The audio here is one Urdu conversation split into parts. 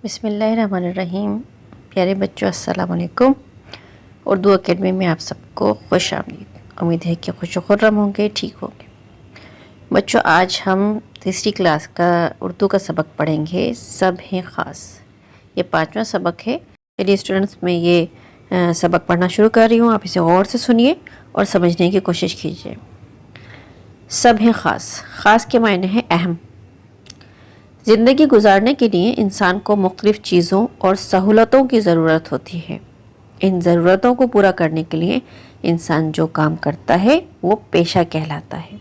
بسم اللہ الرحمن الرحیم۔ پیارے بچوں السلام علیکم۔ اردو اکیڈمی میں آپ سب کو خوش آمدید۔ امید ہے کہ خوش و خرم ہوں گے، ٹھیک ہوں گے۔ بچوں آج ہم تیسری کلاس کا اردو کا سبق پڑھیں گے، سب ہیں خاص۔ یہ 5واں سبق ہے۔ چلیے اسٹوڈنٹس میں یہ سبق پڑھنا شروع کر رہی ہوں، آپ اسے غور سے سنیے اور سمجھنے کی کوشش کیجیے۔ سب ہیں خاص، خاص کے معنی ہے اہم۔ زندگی گزارنے کے لیے انسان کو مختلف چیزوں اور سہولتوں کی ضرورت ہوتی ہے۔ ان ضرورتوں کو پورا کرنے کے لیے انسان جو کام کرتا ہے وہ پیشہ کہلاتا ہے۔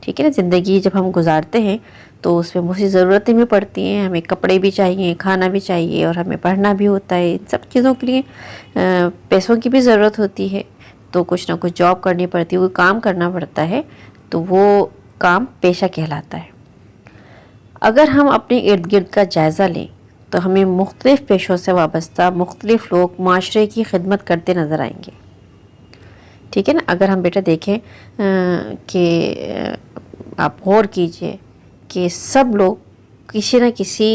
ٹھیک ہے نا، زندگی جب ہم گزارتے ہیں تو اس میں بہت سی ضرورتیں بھی پڑتی ہیں، ہمیں کپڑے بھی چاہیے، کھانا بھی چاہیے اور ہمیں پڑھنا بھی ہوتا ہے۔ ان سب چیزوں کے لیے پیسوں کی بھی ضرورت ہوتی ہے، تو کچھ نہ کچھ جاب کرنی پڑتی ہے، کوئی کام کرنا پڑتا ہے، تو وہ کام پیشہ کہلاتا ہے۔ اگر ہم اپنے ارد گرد کا جائزہ لیں تو ہمیں مختلف پیشوں سے وابستہ مختلف لوگ معاشرے کی خدمت کرتے نظر آئیں گے۔ ٹھیک ہے نا، اگر ہم بیٹا دیکھیں کہ آپ غور کیجئے کہ سب لوگ کسی نہ کسی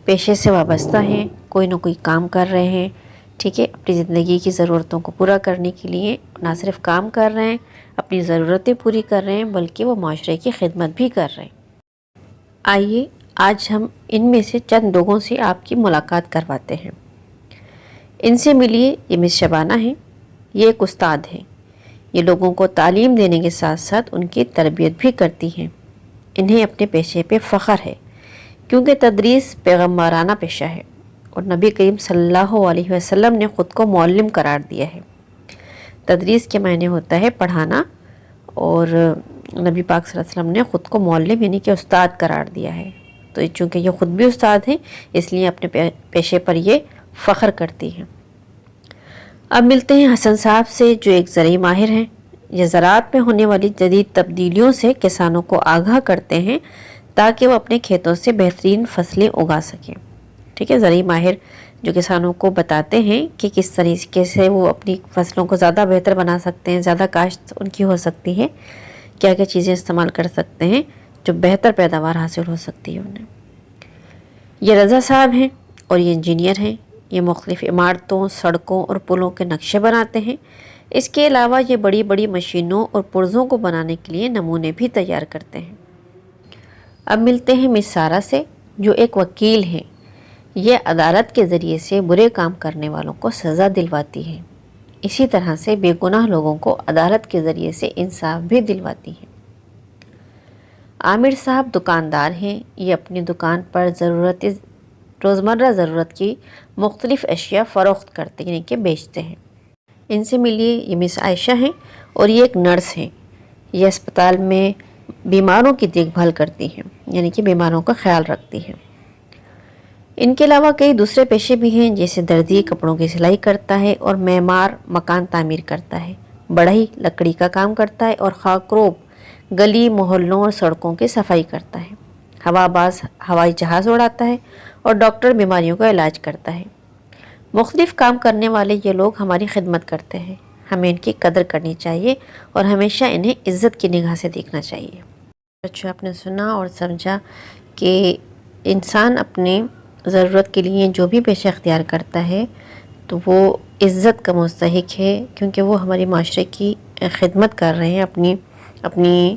پیشے سے وابستہ ہیں، کوئی نہ کوئی کام کر رہے ہیں۔ ٹھیک ہے، اپنی زندگی کی ضرورتوں کو پورا کرنے کے لیے نہ صرف کام کر رہے ہیں، اپنی ضرورتیں پوری کر رہے ہیں، بلکہ وہ معاشرے کی خدمت بھی کر رہے ہیں۔ آئیے آج ہم ان میں سے چند لوگوں سے آپ کی ملاقات کرواتے ہیں۔ ان سے ملیے، یہ مس شبانہ ہیں، یہ ایک استاد ہیں۔ یہ لوگوں کو تعلیم دینے کے ساتھ ساتھ ان کی تربیت بھی کرتی ہیں۔ انہیں اپنے پیشے پہ فخر ہے، کیونکہ تدریس پیغمبرانہ پیشہ ہے اور نبی کریم صلی اللہ علیہ وسلم نے خود کو معلم قرار دیا ہے۔ تدریس کے معنی ہوتا ہے پڑھانا، اور نبی پاک صلی اللہ علیہ وسلم نے خود کو معلم یعنی کہ استاد قرار دیا ہے۔ تو چونکہ یہ خود بھی استاد ہیں، اس لیے اپنے پیشے پر یہ فخر کرتی ہیں۔ اب ملتے ہیں حسن صاحب سے، جو ایک زرعی ماہر ہیں۔ یہ زراعت میں ہونے والی جدید تبدیلیوں سے کسانوں کو آگاہ کرتے ہیں تاکہ وہ اپنے کھیتوں سے بہترین فصلیں اگا سکیں۔ ٹھیک ہے، زرعی ماہر جو کسانوں کو بتاتے ہیں کہ کس طریقے سے وہ اپنی فصلوں کو زیادہ بہتر بنا سکتے ہیں، زیادہ کاشت ان کی ہو سکتی ہے، کیا کیا چیزیں استعمال کر سکتے ہیں جو بہتر پیداوار حاصل ہو سکتی ہے انہیں۔ یہ رضا صاحب ہیں اور یہ انجینئر ہیں۔ یہ مختلف عمارتوں، سڑکوں اور پلوں کے نقشے بناتے ہیں۔ اس کے علاوہ یہ بڑی بڑی مشینوں اور پرزوں کو بنانے کے لیے نمونے بھی تیار کرتے ہیں۔ اب ملتے ہیں مس سارہ سے، جو ایک وکیل ہیں۔ یہ عدالت کے ذریعے سے برے کام کرنے والوں کو سزا دلواتی ہے، اسی طرح سے بے گناہ لوگوں کو عدالت کے ذریعے سے انصاف بھی دلواتی ہے۔ عامر صاحب دکاندار ہیں۔ یہ اپنی دکان پر روزمرہ ضرورت کی مختلف اشیاء فروخت کرتے یعنی کہ بیچتے ہیں۔ ان سے ملیے، یہ مس عائشہ ہیں اور یہ ایک نرس ہیں۔ یہ اسپتال میں بیماروں کی دیکھ بھال کرتی ہیں، یعنی کہ بیماروں کا خیال رکھتی ہیں۔ ان کے علاوہ کئی دوسرے پیشے بھی ہیں، جیسے دردی کپڑوں کی سلائی کرتا ہے، اور معمار مکان تعمیر کرتا ہے، بڑھئی لکڑی کا کام کرتا ہے، اور خاکروب گلی محلوں اور سڑکوں کی صفائی کرتا ہے۔ ہوا باز ہوائی جہاز اڑاتا ہے، اور ڈاکٹر بیماریوں کا علاج کرتا ہے۔ مختلف کام کرنے والے یہ لوگ ہماری خدمت کرتے ہیں، ہمیں ان کی قدر کرنی چاہیے اور ہمیشہ انہیں عزت کی نگاہ سے دیکھنا چاہیے۔ بچوں آپ نے سنا اور سمجھا کہ انسان اپنے ضرورت کے لیے جو بھی پیشہ اختیار کرتا ہے تو وہ عزت کا مستحق ہے، کیونکہ وہ ہماری معاشرے کی خدمت کر رہے ہیں اپنی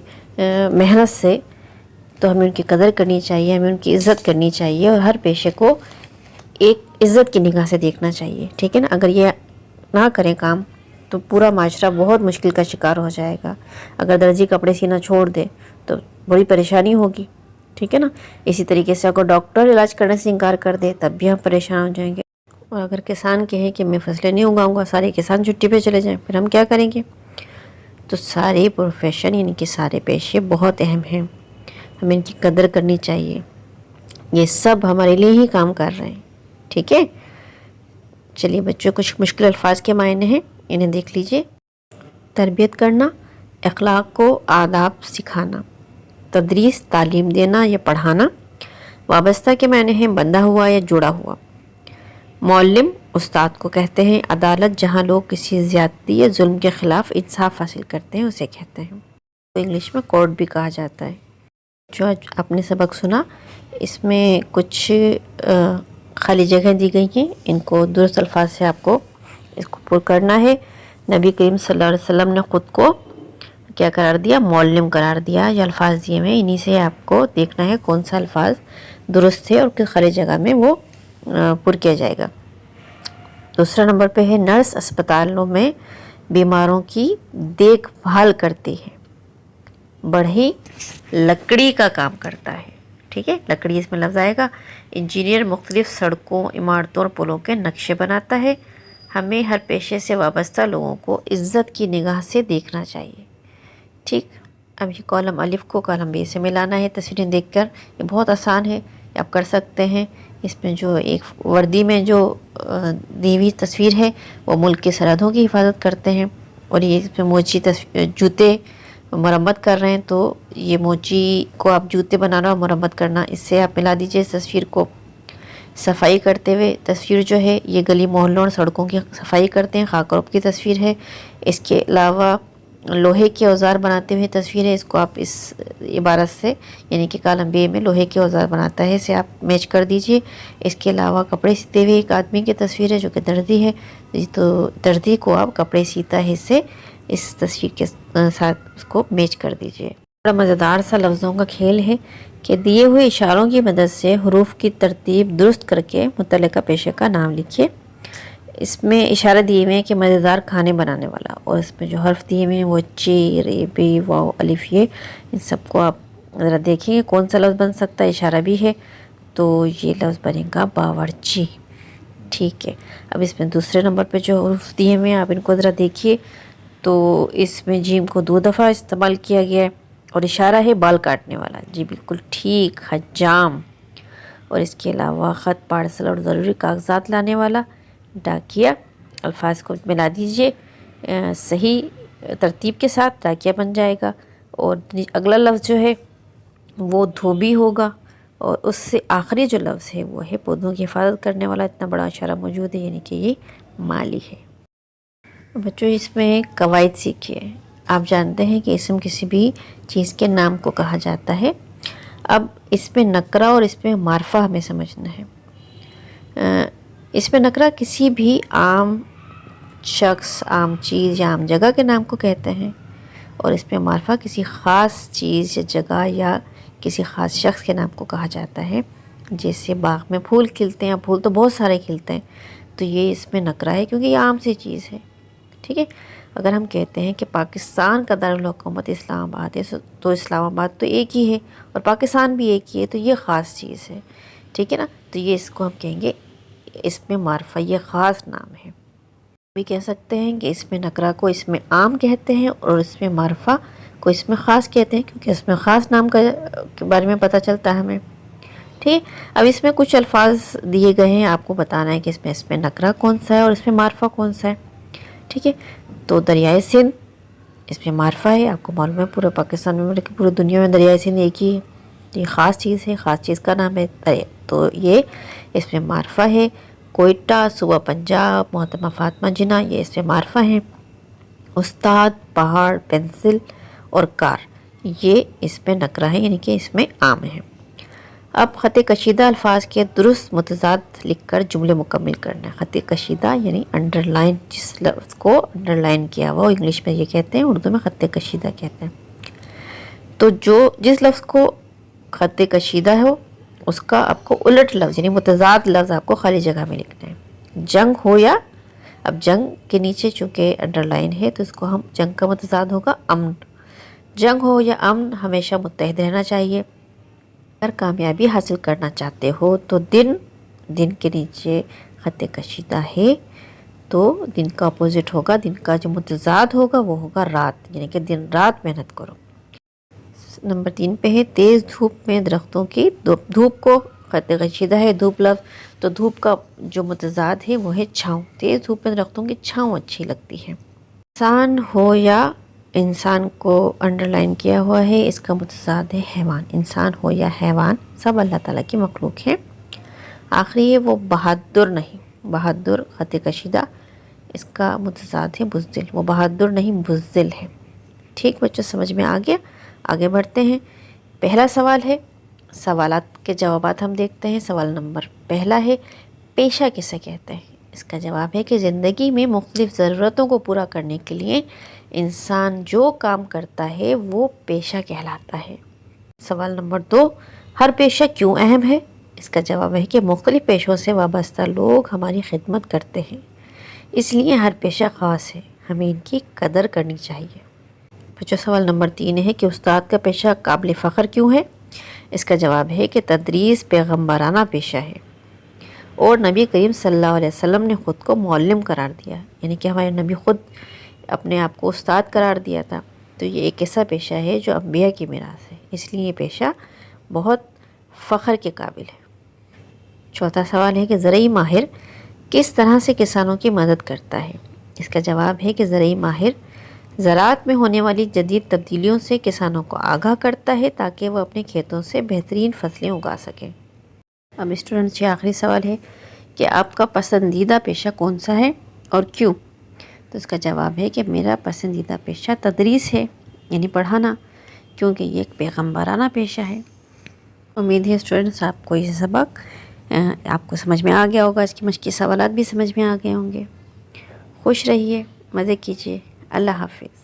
محنت سے۔ تو ہمیں ان کی قدر کرنی چاہیے، ہمیں ان کی عزت کرنی چاہیے، اور ہر پیشے کو ایک عزت کی نگاہ سے دیکھنا چاہیے۔ ٹھیک ہے نا، اگر یہ نہ کریں کام تو پورا معاشرہ بہت مشکل کا شکار ہو جائے گا۔ اگر درزی کپڑے سینا چھوڑ دے تو بڑی پریشانی ہوگی۔ ٹھیک ہے نا، اسی طریقے سے اگر ڈاکٹر علاج کرنے سے انکار کر دے تب بھی ہم پریشان ہو جائیں گے، اور اگر کسان کہیں کہ میں فصلیں نہیں اگاؤں گا، سارے کسان چھٹی پہ چلے جائیں، پھر ہم کیا کریں گے؟ تو سارے پروفیشن یعنی کہ سارے پیشے بہت اہم ہیں، ہمیں ان کی قدر کرنی چاہیے۔ یہ سب ہمارے لیے ہی کام کر رہے ہیں۔ ٹھیک ہے، چلیے بچوں کچھ مشکل الفاظ کے معنی ہیں، انہیں دیکھ لیجئے۔ تربیت کرنا، اخلاق کو آداب سکھانا، تدریس تعلیم دینا یا پڑھانا، وابستہ کے معنی ہیں بندھا ہوا یا جڑا ہوا۔ معلم استاد کو کہتے ہیں۔ عدالت جہاں لوگ کسی زیادتی یا ظلم کے خلاف انصاف حاصل کرتے ہیں اسے کہتے ہیں۔ انگلش میں کورٹ بھی کہا جاتا ہے۔ جو آپ نے سبق سنا، اس میں کچھ خالی جگہ دی گئی ہیں، ان کو درست الفاظ سے آپ کو اس کو پر کرنا ہے۔ نبی کریم صلی اللہ علیہ وسلم نے خود کو کیا قرار دیا؟ معلم قرار دیا۔ یہ الفاظ دیے ہیں، انہی سے آپ کو دیکھنا ہے کون سا الفاظ درست ہے اور کس خالی جگہ میں وہ پر کیا جائے گا۔ دوسرا نمبر پہ ہے نرس اسپتالوں میں بیماروں کی دیکھ بھال کرتی ہے۔ بڑھئی لکڑی کا کام کرتا ہے، ٹھیک ہے، لکڑی اس میں لفظ آئے گا۔ انجینئر مختلف سڑکوں، عمارتوں اور پلوں کے نقشے بناتا ہے۔ ہمیں ہر پیشے سے وابستہ لوگوں کو عزت کی نگاہ سے دیکھنا چاہیے، ٹھیک۔ اب یہ کالم الف کو کالم بے سے ملانا ہے تصویریں دیکھ کر۔ یہ بہت آسان ہے، یہ آپ کر سکتے ہیں۔ اس میں جو ایک وردی میں جو دی ہوئی تصویر ہے وہ ملک کی سرحدوں کی حفاظت کرتے ہیں، اور یہ اس میں موچی جوتے مرمت کر رہے ہیں، تو یہ موچی کو آپ جوتے بنانا اور مرمت کرنا، اس سے آپ ملا دیجئے اس تصویر کو۔ صفائی کرتے ہوئے تصویر جو ہے یہ گلی محلوں اور سڑکوں کی صفائی کرتے ہیں، خاکروب کی تصویر ہے۔ اس کے علاوہ لوہے کے اوزار بناتے ہوئے تصویر ہے، اس کو آپ اس عبارت سے یعنی کہ کالم بے میں لوہے کے اوزار بناتا ہے اسے آپ میچ کر دیجئے۔ اس کے علاوہ کپڑے سیتے ہوئے ایک آدمی کی تصویر ہے جو کہ دردی ہے، تو دردی کو آپ کپڑے سیتا ہے اسے اس تصویر کے ساتھ اس کو میچ کر دیجئے۔ بڑا مزیدار سا لفظوں کا کھیل ہے کہ دیے ہوئے اشاروں کی مدد سے حروف کی ترتیب درست کر کے متعلقہ پیشے کا نام لکھیے۔ اس میں اشارہ دیے ہوئے ہیں کہ مزیدار کھانے بنانے والا، اور اس میں جو حرف دیے ہوئے ہیں وہ چے، رے، بے، واو، الف، یہ ان سب کو آپ ذرا دیکھیں گے کون سا لفظ بن سکتا ہے، اشارہ بھی ہے تو یہ لفظ بنے گا باورچی، ٹھیک ہے۔ اب اس میں دوسرے نمبر پہ جو حروف دیے ہوئے ہیں آپ ان کو ذرا دیکھیے، تو اس میں جیم کو 2 دفعہ استعمال کیا گیا ہے، اور اشارہ ہے بال کاٹنے والا، جی بالکل ٹھیک، حجام۔ اور اس کے علاوہ خط، پارسل اور ضروری کاغذات لانے والا، ڈاکیا۔ الفاظ کو ملا دیجئے صحیح ترتیب کے ساتھ، ڈاکیا بن جائے گا۔ اور اگلا لفظ جو ہے وہ دھوبی ہوگا، اور اس سے آخری جو لفظ ہے وہ ہے پودوں کی حفاظت کرنے والا۔ اتنا بڑا اشارہ موجود ہے یعنی کہ یہ مالی ہے۔ بچوں اس میں قواعد سیکھیے۔ آپ جانتے ہیں کہ اسم کسی بھی چیز کے نام کو کہا جاتا ہے۔ اب اس میں نکرہ اور اس میں معرفہ ہمیں سمجھنا ہے۔ اس میں نکرہ کسی بھی عام شخص، عام چیز یا عام جگہ کے نام کو کہتے ہیں، اور اس میں معرفہ کسی خاص چیز یا جگہ یا کسی خاص شخص کے نام کو کہا جاتا ہے۔ جیسے باغ میں پھول کھلتے ہیں، پھول تو بہت سارے کھلتے ہیں، تو یہ اس میں نکرہ ہے کیونکہ یہ عام سی چیز ہے، ٹھیک ہے۔ اگر ہم کہتے ہیں کہ پاکستان کا دارالحکومت اسلام آباد ہے، تو اسلام آباد تو ایک ہی ہے اور پاکستان بھی ایک ہی ہے، تو یہ خاص چیز ہے، ٹھیک ہے نا۔ تو یہ اس کو ہم کہیں گے اس میں معرفہ، یہ خاص نام ہے۔ بھی کہہ سکتے ہیں کہ اس میں نکرہ کو اس میں عام کہتے ہیں اور اس میں معرفہ کو اس میں خاص کہتے ہیں، کیونکہ اس میں خاص نام کے بارے میں پتہ چلتا ہے ہمیں، ٹھیک۔ اب اس میں کچھ الفاظ دیے گئے ہیں، آپ کو بتانا ہے کہ اس میں نکرہ کون سا ہے اور اس میں معرفہ کون سا ہے، ٹھیک ہے۔ تو دریائے سندھ اس میں معرفہ ہے، آپ کو معلوم ہے پورے پاکستان میں بلکہ پورے دنیا میں دریائے سندھ ایک ہی ہے، یہ خاص چیز ہے، خاص چیز کا نام ہے، تو یہ اس میں معرفہ ہے۔ کوئٹہ صوبہ پنجاب، محترمہ فاطمہ جناح، یہ اس میں معرفہ ہیں۔ استاد، پہاڑ، پنسل اور کار، یہ اس میں نکرہ ہے یعنی کہ اس میں عام ہے۔ اب خط کشیدہ الفاظ کے درست متضاد لکھ کر جملے مکمل کرنا ہے۔ خط کشیدہ یعنی انڈر لائن، جس لفظ کو انڈر لائن کیا ہوا انگلش میں یہ کہتے ہیں، اردو میں خط کشیدہ کہتے ہیں۔ تو جس لفظ کو خط کشیدہ ہو اس کا آپ کو الٹ لفظ یعنی متضاد لفظ آپ کو خالی جگہ میں لکھنا ہے۔ جنگ ہو یا، اب جنگ کے نیچے چونکہ انڈر لائن ہے تو اس کو ہم جنگ کا متضاد ہوگا امن۔ جنگ ہو یا امن، ہمیشہ متحد رہنا چاہیے۔ اگر کامیابی حاصل کرنا چاہتے ہو تو دن کے نیچے خط کشیدہ ہے تو دن کا اپوزٹ ہوگا، دن کا جو متضاد ہوگا وہ ہوگا رات، یعنی کہ دن رات محنت کرو۔ نمبر 3 پہ ہے تیز دھوپ میں درختوں کی، دھوپ کو خط کشیدہ ہے دھوپ لفظ، تو دھوپ کا جو متضاد ہے وہ ہے چھاؤں۔ تیز دھوپ میں درختوں کی چھاؤں اچھی لگتی ہے۔ انسان ہو یا، انسان کو انڈر لائن کیا ہوا ہے، اس کا متضاد ہے حیوان۔ انسان ہو یا حیوان سب اللہ تعالیٰ کی مخلوق ہیں۔ آخری ہے وہ بہادر نہیں، بہادر خط کشیدہ، اس کا متضاد ہے بزدل، وہ بہادر نہیں بزدل ہے، ٹھیک بچوں، سمجھ میں آ گیا۔ آگے بڑھتے ہیں۔ پہلا سوال ہے سوالات کے جوابات ہم دیکھتے ہیں۔ سوال نمبر پہلا ہے، پیشہ کسے کہتے ہیں؟ اس کا جواب ہے کہ زندگی میں مختلف ضرورتوں کو پورا کرنے کے لیے انسان جو کام کرتا ہے وہ پیشہ کہلاتا ہے۔ سوال نمبر دو، ہر پیشہ کیوں اہم ہے؟ اس کا جواب ہے کہ مختلف پیشوں سے وابستہ لوگ ہماری خدمت کرتے ہیں، اس لیے ہر پیشہ خاص ہے، ہمیں ان کی قدر کرنی چاہیے۔ بچوں سوال نمبر 3 ہے کہ استاد کا پیشہ قابل فخر کیوں ہے؟ اس کا جواب ہے کہ تدریس پیغمبرانہ پیشہ ہے، اور نبی کریم صلی اللہ علیہ وسلم نے خود کو معلم قرار دیا، یعنی کہ ہمارے نبی خود اپنے آپ کو استاد قرار دیا تھا۔ تو یہ ایک ایسا پیشہ ہے جو انبیاء کی میراث ہے، اس لیے یہ پیشہ بہت فخر کے قابل ہے۔ چوتھا سوال ہے کہ زرعی ماہر کس طرح سے کسانوں کی مدد کرتا ہے؟ اس کا جواب ہے کہ زرعی ماہر زراعت میں ہونے والی جدید تبدیلیوں سے کسانوں کو آگاہ کرتا ہے تاکہ وہ اپنے کھیتوں سے بہترین فصلیں اگا سکیں۔ اب اسٹوڈنٹس یہ آخری سوال ہے کہ آپ کا پسندیدہ پیشہ کون سا ہے اور کیوں؟ تو اس کا جواب ہے کہ میرا پسندیدہ پیشہ تدریس ہے، یعنی پڑھانا، کیونکہ یہ ایک پیغمبرانہ پیشہ ہے۔ امید ہے اسٹوڈنٹس آپ کو یہ سبق آپ کو سمجھ میں آ گیا ہوگا، اس کی مشق کے سوالات بھی سمجھ میں آ گئے ہوں گے۔ خوش رہیے، مزے کیجیے، اللہ حافظ۔